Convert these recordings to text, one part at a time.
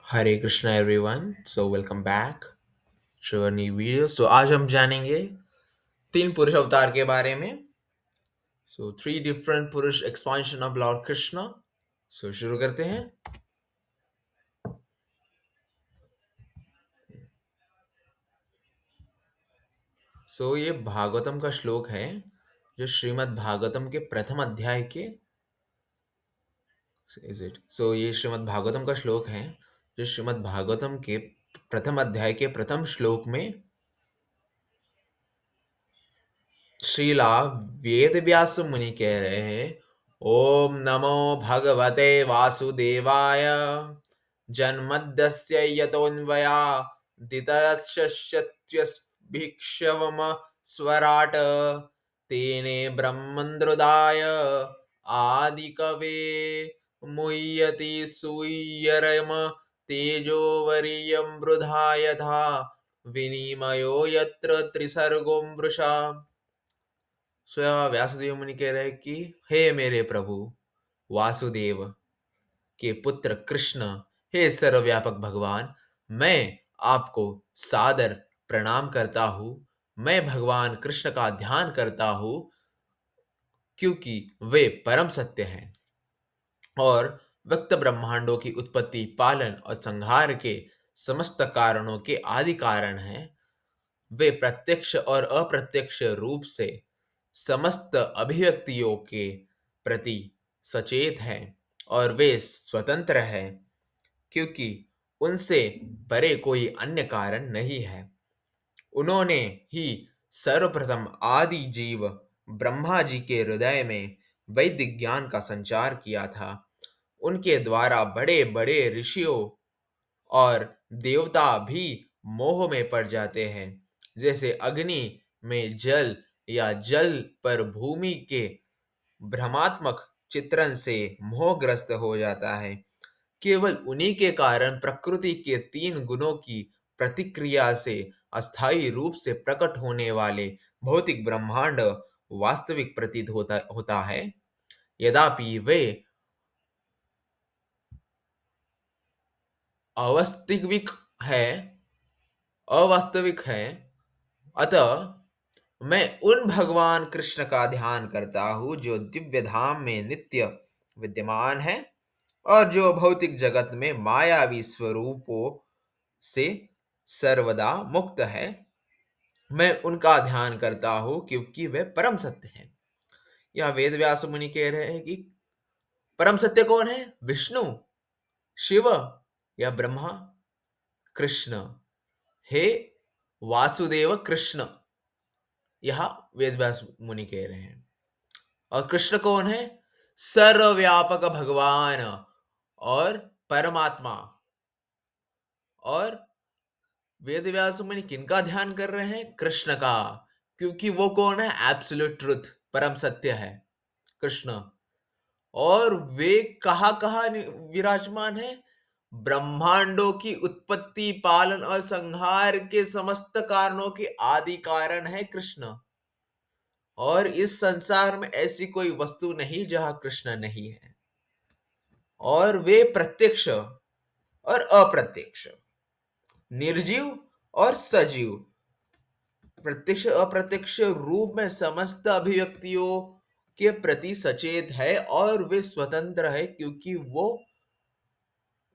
Hare Krishna everyone. So welcome back to a new video. आज हम जानेंगे तीन पुरुष अवतार के बारे में। Three different purusha expansion of lord Krishna. शुरू करते हैं। ये भागवतम का श्लोक है जो श्रीमद् भागवतम के प्रथम अध्याय के इज इट ये श्रीमद् भागवतम का श्लोक है जो श्रीमद् भागवतम के प्रथम अध्याय के प्रथम श्लोक में श्रीला वेद व्यास मुनि कह रहे हैं। ओम नमो भगवते वासुदेवाय जन्मद्यस्य यतोऽन्वया दितश्चत्यस्भिक्षवम स्वराट तेने ब्रह्मन्द्रुदाय आदिकवे मुह्यति सूयरम तेजोवरीयं वृधा यथा विनिमयो यत्र त्रिसर्गो मृषा। व्यासदेव मुनि कह रहे हैं कि हे मेरे प्रभु वासुदेव के पुत्र कृष्ण, हे सर्वव्यापक भगवान, मैं आपको सादर प्रणाम करता हूँ। मैं भगवान कृष्ण का ध्यान करता हूँ क्योंकि वे परम सत्य हैं और व्यक्त ब्रह्मांडों की उत्पत्ति, पालन और संहार के समस्त कारणों के आदि कारण हैं। वे प्रत्यक्ष और अप्रत्यक्ष रूप से समस्त अभिव्यक्तियों के प्रति सचेत हैं और वे स्वतंत्र हैं क्योंकि उनसे परे कोई अन्य कारण नहीं है। उन्होंने ही सर्वप्रथम आदि जीव ब्रह्मा जी के हृदय में वैदिक ज्ञान का संचार किया था। उनके द्वारा बड़े बड़े ऋषियों और देवता भी मोह में पड़ जाते हैं, जैसे अग्नि में जल या जल पर भूमि के भ्रमात्मक चित्रण से मोहग्रस्त हो जाता है। केवल उन्हीं के कारण प्रकृति के तीन गुणों की प्रतिक्रिया से अस्थायी रूप से प्रकट होने वाले भौतिक ब्रह्मांड वास्तविक प्रतीत होता है। यद्यपि वे अवास्तविक है अवास्तविक है, अतः मैं उन भगवान कृष्ण का ध्यान करता हूँ जो दिव्य धाम में नित्य विद्यमान है और जो भौतिक जगत में मायावी स्वरूपों से सर्वदा मुक्त है। मैं उनका ध्यान करता हूँ क्योंकि वे परम सत्य हैं। यह वेद व्यास मुनि कह रहे हैं कि परम सत्य कौन है? विष्णु, शिव या ब्रह्मा? कृष्ण। हे वासुदेव कृष्ण, यह वेदव्यास मुनि कह रहे हैं। और कृष्ण कौन है? सर्वव्यापक भगवान और परमात्मा। और वेदव्यास मुनि किनका ध्यान कर रहे हैं? कृष्ण का, क्योंकि वो कौन है? एब्सोल्यूट ट्रुथ, परम सत्य है कृष्ण। और वे कहाँ कहाँ विराजमान है? ब्रह्मांडों की उत्पत्ति, पालन और संहार के समस्त कारणों के आदि कारण है कृष्ण। और इस संसार में ऐसी कोई वस्तु नहीं जहां कृष्ण नहीं है। और वे प्रत्यक्ष और अप्रत्यक्ष, निर्जीव और सजीव, प्रत्यक्ष अप्रत्यक्ष रूप में समस्त अभिव्यक्तियों के प्रति सचेत है और वे स्वतंत्र है क्योंकि वो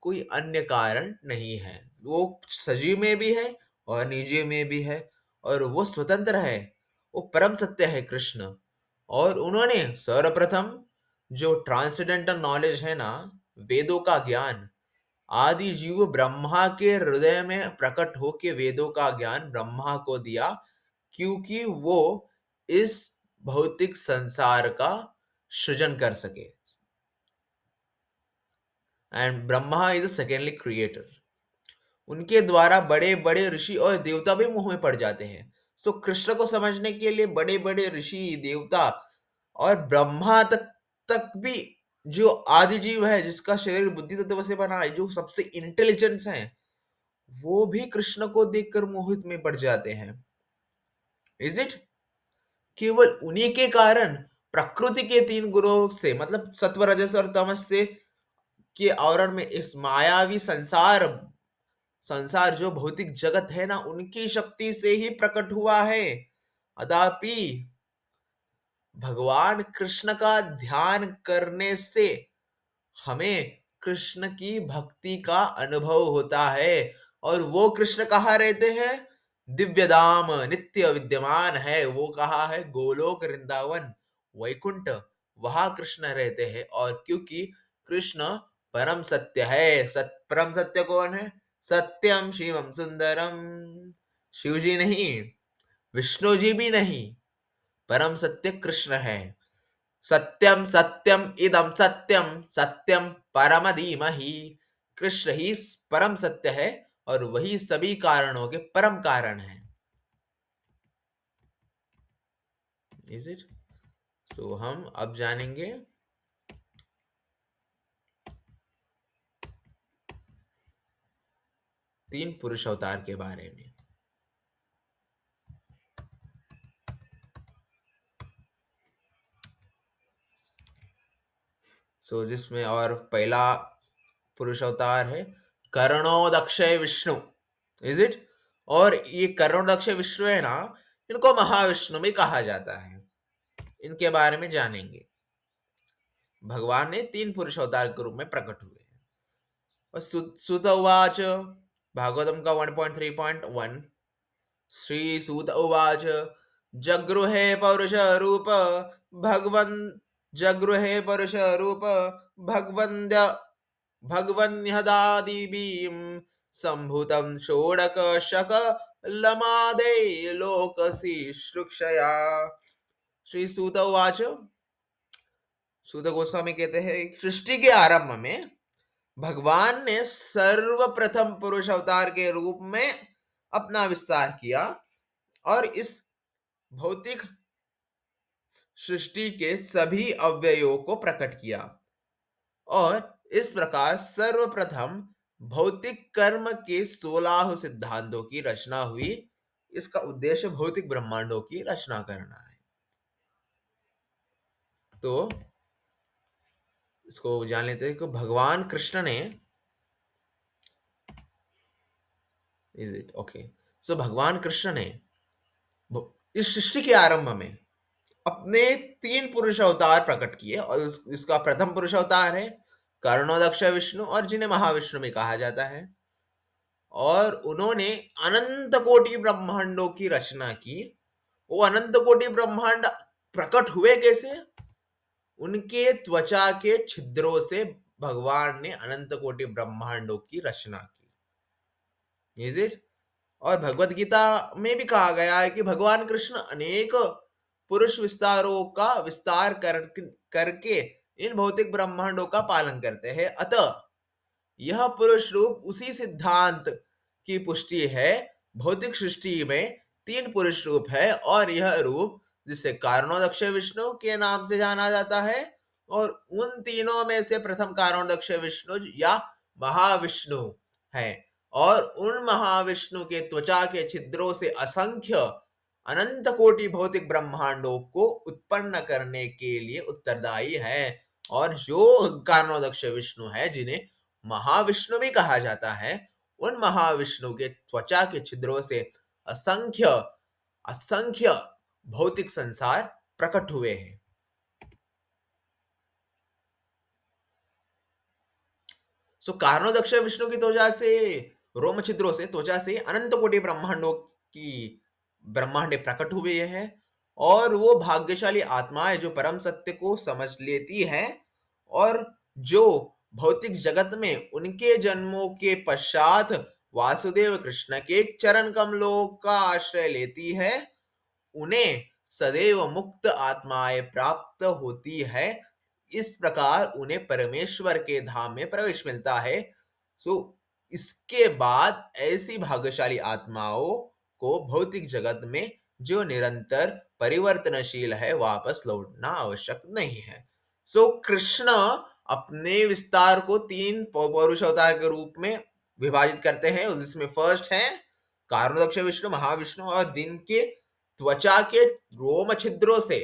कोई अन्य कारण नहीं है। वो सजीव में भी है और निर्जीव में भी है और वो स्वतंत्र है। वो परम सत्य है कृष्ण। और उन्होंने सर्वप्रथम जो ट्रांसेंडेंटल नॉलेज है ना, वेदों का ज्ञान, आदि जीव ब्रह्मा के हृदय में प्रकट होके वेदों का ज्ञान ब्रह्मा को दिया क्योंकि वो इस भौतिक संसार का सृजन कर सके। And Brahma is the secondly creator. उनके द्वारा बड़े बड़े ऋषि और देवता भी मुंह में पड़ जाते हैं। कृष्ण को समझने के लिए बड़े बड़े ऋषि, देवता और ब्रह्मा तक भी, जो आदि जीव है जिसका शरीर बुद्धि तत्व से बना है, जो सबसे इंटेलिजेंस है, वो भी कृष्ण को देखकर मोहित में पड़ जाते हैं। Is it? केवल उन्हीं के कारण प्रकृति के तीन गुणों से, मतलब सत्व, रजस और तमस से के आवरण में इस मायावी संसार संसार जो भौतिक जगत है ना, उनकी शक्ति से ही प्रकट हुआ है। अदापि भगवान कृष्ण का ध्यान करने से हमें कृष्ण की भक्ति का अनुभव होता है। और वो कृष्ण कहाँ रहते हैं? दिव्य धाम नित्य विद्यमान है, वो कहाँ है? गोलोक वृंदावन वैकुंठ, वहां कृष्ण रहते हैं। और क्योंकि कृष्ण परम सत्य है, परम सत्य कौन है? सत्यम शिवम सुंदरम। शिव जी नहीं, विष्णु जी भी नहीं, परम सत्य कृष्ण है। सत्यम सत्यम इदम सत्यम सत्यम परम धीमहि। कृष्ण ही परम सत्य है और वही सभी कारणों के परम कारण है। Is it? सो हम अब जानेंगे तीन पुरुष अवतार के बारे में। जिसमें और पहला पुरुष अवतार है कर्णोदक्षय विष्णु। Is it? और ये कर्णोदक्षय विष्णु है ना, इनको महाविष्णु भी कहा जाता है। इनके बारे में जानेंगे। भगवान ने तीन पुरुष अवतार के रूप में प्रकट हुए। और सुत उवाच, भागवतम का 1.3.1। श्री सुत उवाच, जगृहे पौरुष रूप भगवन् जगृहे पौरुष रूप भगवन्द्य भगवन्यदादिवीं सम्भूतं षोडक शकलमादे लोकसी श्रुक्षया। श्री सूत उवाच, सूत गोस्वामी कहते हैं, सृष्टि के आरंभ में भगवान ने सर्वप्रथम पुरुष अवतार के रूप में अपना विस्तार किया और इस भौतिक सृष्टि के सभी अवयवों को प्रकट किया। और इस प्रकार सर्वप्रथम भौतिक कर्म के 16 सिद्धांतों की रचना हुई। इसका उद्देश्य भौतिक ब्रह्मांडों की रचना करना है। तो इसको जान लेते हैं कि भगवान कृष्ण ने, इज इट ओके, सो भगवान कृष्ण ने इस सृष्टि के आरंभ में अपने तीन पुरुष अवतार प्रकट किए। और इसका प्रथम पुरुष अवतार है कर्णोदक्ष विष्णु, और जिन्हें महाविष्णु में कहा जाता है। और उन्होंने अनंत कोटि ब्रह्मांडों की रचना की। वो अनंत कोटि ब्रह्मांड प्रकट हुए कैसे? उनके त्वचा के छिद्रों से भगवान ने अनंत कोटि ब्रह्मांडों की रचना की। Is it? और भगवत गीता में भी कहा गया है कि भगवान कृष्ण अनेक पुरुष विस्तारों का विस्तार करके इन भौतिक ब्रह्मांडों का पालन करते हैं। अतः यह पुरुष रूप उसी सिद्धांत की पुष्टि है। भौतिक सृष्टि में तीन पुरुष रूप है और यह रूप जिसे कारणोदक्ष विष्णु के नाम से जाना जाता है। और उन तीनों में से प्रथम कारणोदक्ष विष्णु या महाविष्णु है। और उन महाविष्णु के त्वचा के छिद्रों से असंख्य अनंत कोटि भौतिक ब्रह्मांडों को उत्पन्न करने के लिए उत्तरदायी है। और जो कारणोदक्ष विष्णु है, जिन्हें महाविष्णु भी कहा जाता है, उन महाविष्णु के त्वचा के छिद्रों से असंख्य असंख्य भौतिक संसार प्रकट हुए हैं। कारणोदक्ष विष्णु की त्वचा से, रोम छिद्रों से, त्वचा से अनंत कोटि ब्रह्मांडों की ब्रह्मांड प्रकट हुए हैं। और वो भाग्यशाली आत्माएं जो परम सत्य को समझ लेती हैं और जो भौतिक जगत में उनके जन्मों के पश्चात वासुदेव कृष्ण के चरण कमलों का आश्रय लेती है, उन्हें सदैव मुक्त आत्माएं प्राप्त होती है। इस प्रकार उन्हें परमेश्वर के धाम में प्रवेश मिलता है। सो इसके बाद ऐसी भाग्यशाली आत्माओं को भौतिक जगत में जो निरंतर परिवर्तनशील है वापस लौटना आवश्यक नहीं है। कृष्ण अपने विस्तार को तीन पौरुष अवतार के रूप में विभाजित करते हैं। जिसमें फर्स्ट है कारणोदक्ष विष्णु, महाविष्णु, और दिन के त्वचा के रोम छिद्रों से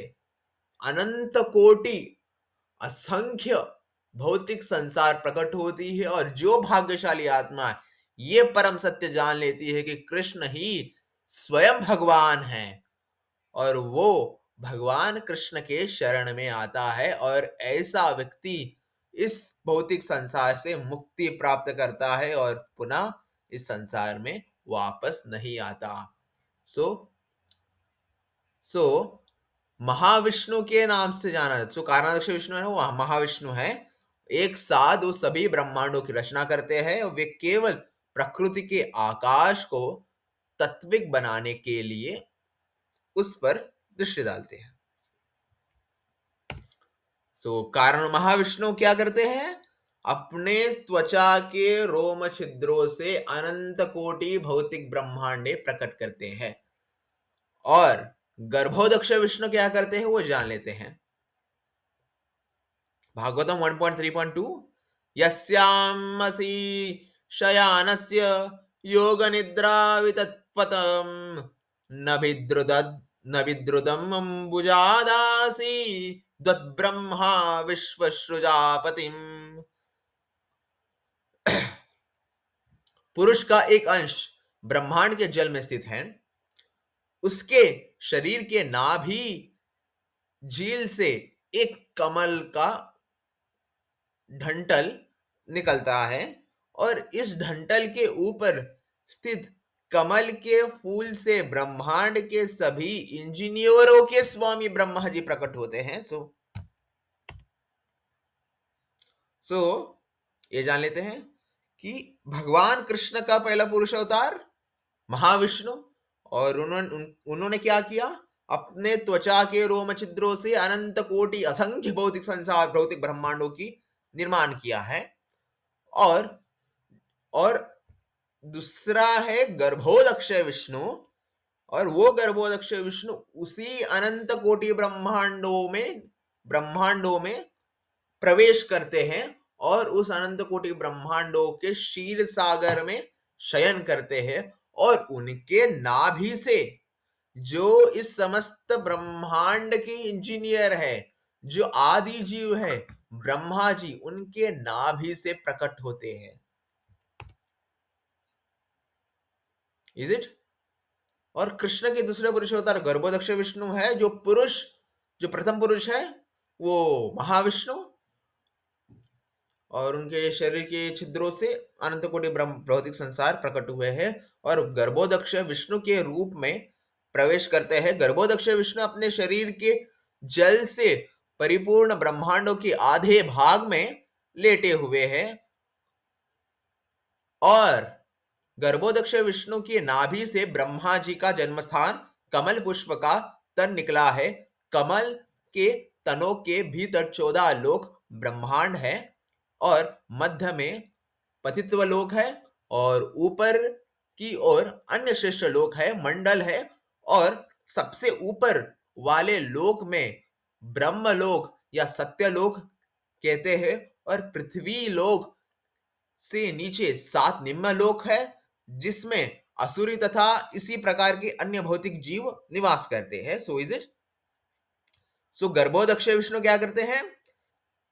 अनंत कोटि असंख्य भौतिक संसार प्रकट होती है और जो भाग्यशाली आत्मा ये परम सत्य जान लेती है कि कृष्ण ही स्वयं भगवान है और वो भगवान कृष्ण के शरण में आता है और ऐसा व्यक्ति इस भौतिक संसार से मुक्ति प्राप्त करता है और पुनः इस संसार में वापस नहीं आता। सो सो महाविष्णु के नाम से जाना, जो कारणाध्यक्ष विष्णु है वो महाविष्णु है। एक साथ वो सभी ब्रह्मांडों की रचना करते हैं और वे केवल प्रकृति के आकाश को तत्विक बनाने के लिए उस पर दृष्टि डालते हैं। कारण महाविष्णु क्या करते हैं? अपने त्वचा के रोम छिद्रों से अनंत कोटि भौतिक ब्रह्मांडे प्रकट करते हैं और गर्भोदक्ष विष्णु क्या करते हैं वो जान लेते हैं। भागवतम 1.3.2 यस्यामसि शयानस्य योग निद्रा वितत्वतम न विद्रुदम अंबुजादासी द्वद्ब्रह्मा विश्वसृजापतिम। पुरुष का एक अंश ब्रह्मांड के जल में स्थित है। उसके शरीर के नाभि झील से एक कमल का ढंटल निकलता है और इस ढंटल के ऊपर स्थित कमल के फूल से ब्रह्मांड के सभी इंजीनियरों के स्वामी ब्रह्मा जी प्रकट होते हैं। सो ये जान लेते हैं कि भगवान कृष्ण का पहला पुरुष अवतार महाविष्णु और उन्होंने क्या किया? अपने त्वचा के रोम छिद्रों से अनंत कोटि असंख्य भौतिक संसार भौतिक ब्रह्मांडों की निर्माण किया है। और दूसरा है गर्भोदक्ष विष्णु और वो गर्भोदक्ष विष्णु उसी अनंत कोटि ब्रह्मांडों में प्रवेश करते हैं और उस अनंत कोटि ब्रह्मांडों के क्षीर सागर में शयन करते हैं और उनके नाभि से जो इस समस्त ब्रह्मांड के इंजीनियर है, जो आदि जीव है ब्रह्मा जी, उनके नाभि से प्रकट होते हैं। Is it? और कृष्ण के दूसरे पुरुष अवतार गर्भोदक्ष विष्णु है। जो प्रथम पुरुष है वो महाविष्णु और उनके शरीर के छिद्रों से अनंत कोटि ब्रह्म भौतिक संसार प्रकट हुए हैं और गर्भोदक्ष विष्णु के रूप में प्रवेश करते हैं। गर्भोदक्ष विष्णु अपने शरीर के जल से परिपूर्ण ब्रह्मांडों के आधे भाग में लेटे हुए हैं और गर्भोदक्ष विष्णु की नाभि से ब्रह्मा जी का जन्मस्थान कमल पुष्प का तन निकला है। कमल के तनों के भीतर 14 लोक ब्रह्मांड है और मध्य में पतित्व लोक है और ऊपर की ओर अन्य श्रेष्ठ लोक है, मंडल है और सबसे ऊपर वाले लोक में ब्रह्मलोक या सत्यलोक कहते हैं और पृथ्वी लोक से नीचे 7 निम्न लोक है जिसमें असुरी तथा इसी प्रकार के अन्य भौतिक जीव निवास करते हैं। So is it? सो गर्भोदक्ष विष्णु क्या करते हैं?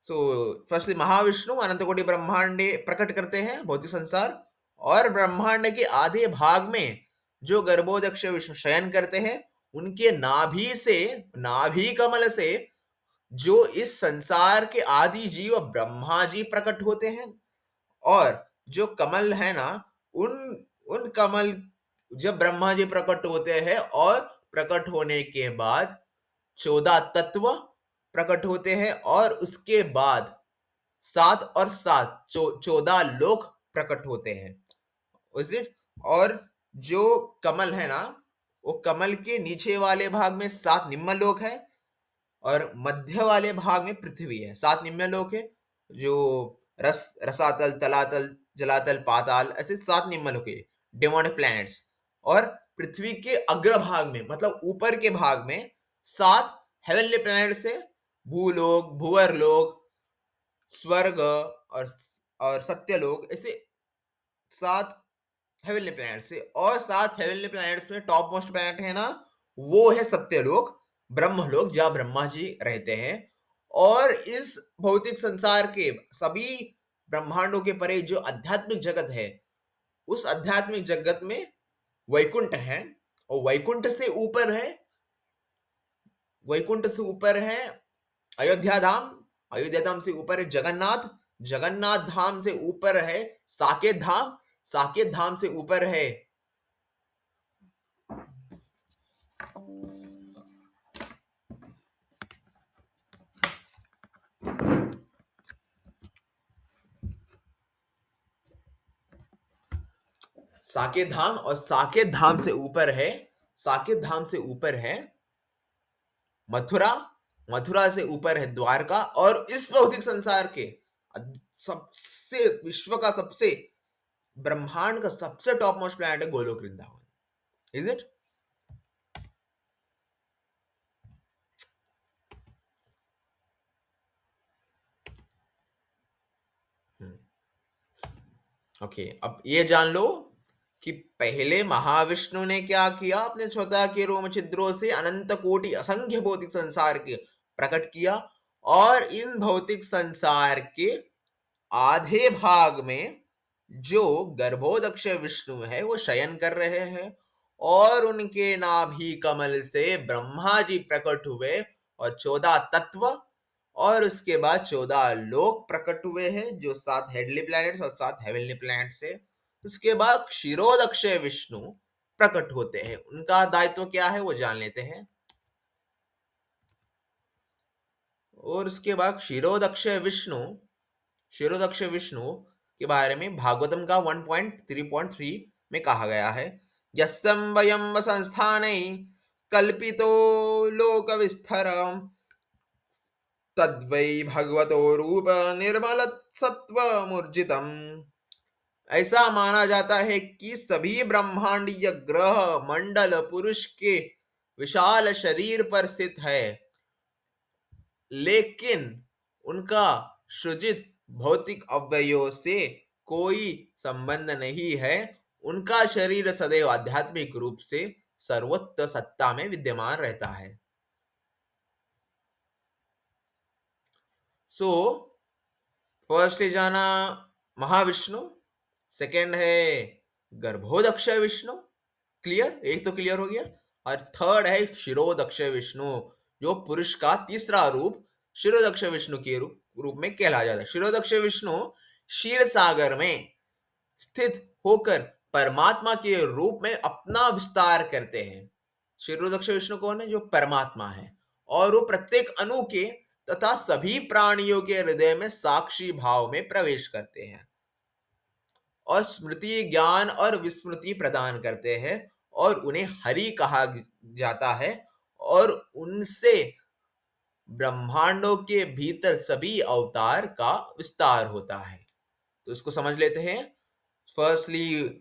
फर्स्टली महाविष्णु अनंत कोटि ब्रह्मांडे प्रकट करते हैं भौतिक संसार और ब्रह्मांड के आधे भाग में जो गर्भोदक्ष विष्णु शयन करते हैं उनके नाभि कमल से जो इस संसार के आदि जीव ब्रह्मा जी प्रकट होते हैं और जो कमल है ना, उन कमल जब ब्रह्मा जी प्रकट होते हैं और प्रकट होने के बाद 14 तत्व प्रकट होते हैं और उसके बाद 7 और 7 14 लोक प्रकट होते हैं। और जो कमल है ना, वो कमल के नीचे वाले भाग में 7 निम्न लोक है और मध्य वाले भाग में पृथ्वी है। 7 निम्न लोक है जो रसातल, तलातल, जलातल, पाताल, ऐसे 7 निम्न लोक है, डेमोनिक प्लैनेट्स। और पृथ्वी के अग्रभाग में मतलब ऊपर के भाग में 7 हेवनली प्लैनेट्स है, भूलोक, भूवरलोक, स्वर्ग और सत्यलोक, ऐसे 7 हेवनली प्लैनेट्स है। और 7 हेवनली प्लैनेट्स में टॉप मोस्ट प्लैनेट है ना, वो है सत्यलोक, ब्रह्मलोक, जहां ब्रह्मा जी रहते हैं। और इस भौतिक संसार के सभी ब्रह्मांडों के परे जो आध्यात्मिक जगत है, उस आध्यात्मिक जगत में वैकुंठ है, और वैकुंठ से ऊपर है अयोध्या धाम, अयोध्या धाम से ऊपर है जगन्नाथ, जगन्नाथ धाम से ऊपर है साकेत धाम, साकेत धाम से ऊपर है साकेत धाम, और साकेत धाम से ऊपर है, साकेत धाम से ऊपर है मथुरा, मथुरा से ऊपर है द्वारका, और इस भौतिक संसार के सबसे विश्व का सबसे ब्रह्मांड का सबसे टॉप मोस्ट प्लैनेट है Golok Vrindavan. Is it? Okay, अब ये जान लो कि पहले महाविष्णु ने क्या किया, अपने छोटा के रोम छिद्रों से अनंत कोटि असंख्य भौतिक संसार के प्रकट किया, और इन भौतिक संसार के आधे भाग में जो गर्भोदक्ष विष्णु है वो शयन कर रहे हैं, और उनके नाभि कमल से ब्रह्मा जी प्रकट हुए, और 14 तत्व और उसके बाद 14 लोक प्रकट हुए हैं, जो 7 हेडली प्लैनेट्स और 7 हेवनली प्लैनेट्स है। उसके बाद क्षीरोदक्ष विष्णु प्रकट होते हैं, उनका दायित्व क्या है वो जान लेते हैं। और उसके बाद क्षीरोदक्ष विष्णु के बारे में भागवतम का 1.3.3 में कहा गया है, यस्सं वयं संस्थानै कल्पितो लोक विस्तरम तद्वै भगवतो रूप निर्मल सत्व मूर्जितम। ऐसा माना जाता है कि सभी ब्रह्मांडीय ग्रह मंडल पुरुष के विशाल शरीर पर स्थित है, लेकिन उनका सृजित भौतिक अवयवों से कोई संबंध नहीं है। उनका शरीर सदैव आध्यात्मिक रूप से सर्वोत्त सत्ता में विद्यमान रहता है। सो फर्स्ट है जाना महाविष्णु, सेकंड है गर्भोदक्ष विष्णु, क्लियर, एक तो क्लियर हो गया, और थर्ड है क्षीरोदक्ष विष्णु, जो पुरुष का तीसरा रूप क्षीरोदक्ष विष्णु के रूप में कहला जाता है। क्षीरोदक्ष विष्णु क्षीर सागर में स्थित होकर परमात्मा के रूप में अपना विस्तार करते हैं। क्षीरोदक्ष विष्णु कौन है? जो परमात्मा है, और वो प्रत्येक अणु के तथा सभी प्राणियों के हृदय में साक्षी भाव में प्रवेश करते हैं, और स्मृति, ज्ञान और विस्मृति प्रदान करते हैं, और उन्हें हरि कहा जाता है, और उनसे ब्रह्मांडों के भीतर सभी अवतार का विस्तार होता है। तो इसको समझ लेते हैं। फर्स्टली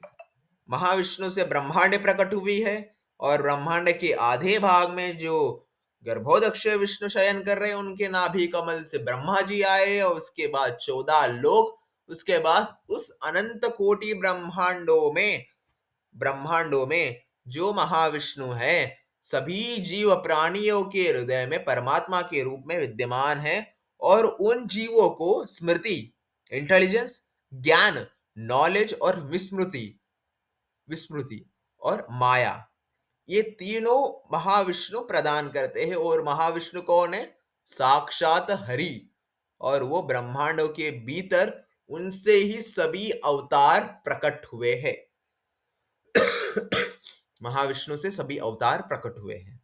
महाविष्णु से ब्रह्मांड प्रकट हुई है, और ब्रह्मांड के आधे भाग में जो गर्भोदक्ष विष्णु शयन कर रहे हैं, उनके नाभि कमल से ब्रह्मा जी आए, और उसके बाद 14 लोक, उसके बाद उस अनंत कोटि ब्रह्मांडों में जो महाविष्णु है सभी जीव प्राणियों के हृदय में परमात्मा के रूप में विद्यमान है, और उन जीवों को स्मृति, इंटेलिजेंस, ज्ञान, नॉलेज और विस्मृति और माया, ये तीनों महाविष्णु प्रदान करते हैं। और महाविष्णु कौन है? साक्षात हरि, और वो ब्रह्मांडों के भीतर उनसे ही सभी अवतार प्रकट हुए हैं। महाविष्णु से सभी अवतार प्रकट हुए हैं।